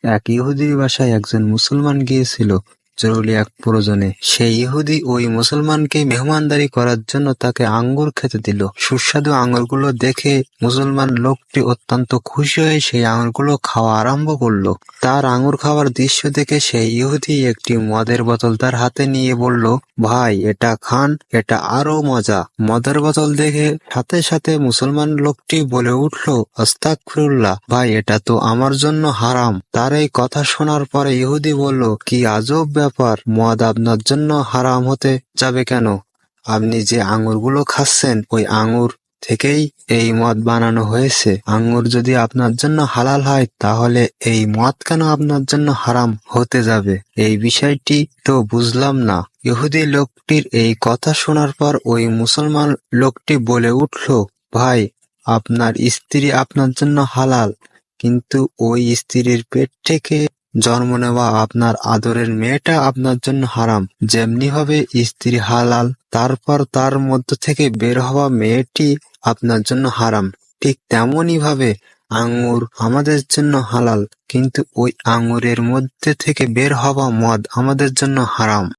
এক ইহুদির বাসায় একজন মুসলমান গিয়েছিল জরুরি এক প্রয়োজনে। সেই ইহুদি ওই মুসলমানকে মেহমানদারি করার জন্য তাকে আঙ্গুর খেতে দিল। সুস্বাদু আঙ্গুরগুলো দেখে মুসলমান লোকটি অত্যন্ত খুশি হয়ে সেই আঙ্গুরগুলো খাওয়া আরম্ভ করলো। তার আঙ্গুর খাওয়ার দৃশ্য দেখে সেই ইহুদি একটি মদের বোতল তার হাতে নিয়ে বলল, ভাই এটা খান, এটা আরো মজা। মদের বোতল দেখে সাথে সাথে মুসলমান লোকটি বলে উঠল, আস্তাগফিরুল্লাহ, ভাই এটা তো আমার জন্য হারাম। তার এই কথা শোনার পরে ইহুদি বলল, কি আজব ব্যাপার, মদ আপনার জন্য হারাম হতে যাবে কেন? আপনি যে আঙ্গুরগুলো খাচ্ছেন ওই আঙ্গুর থেকেই এই মদ বানানো হয়েছে। আঙ্গুর যদি আপনার জন্য হালাল হয় তাহলে এই মদ কেন আপনার জন্য হারাম হতে যাবে? এই বিষয়টি তো বুঝলাম না। ইহুদি লোকটির এই কথা শোনার পর ওই মুসলমান লোকটি বলে উঠল, ভাই আপনার স্ত্রী আপনার জন্য হালাল, কিন্তু ওই স্ত্রীর পেট থেকে জন্ম নেওয়া আপনার আদরের মেয়েটা আপনার জন্য হারাম। যেমনি ভাবে স্ত্রী হালাল, তারপর তার মধ্য থেকে বের হওয়া মেয়েটি আপনার জন্য হারাম, ঠিক তেমনই ভাবে আঙ্গুর আমাদের জন্য হালাল, কিন্তু ওই আঙ্গুরের মধ্যে থেকে বের হওয়া মদ আমাদের জন্য হারাম।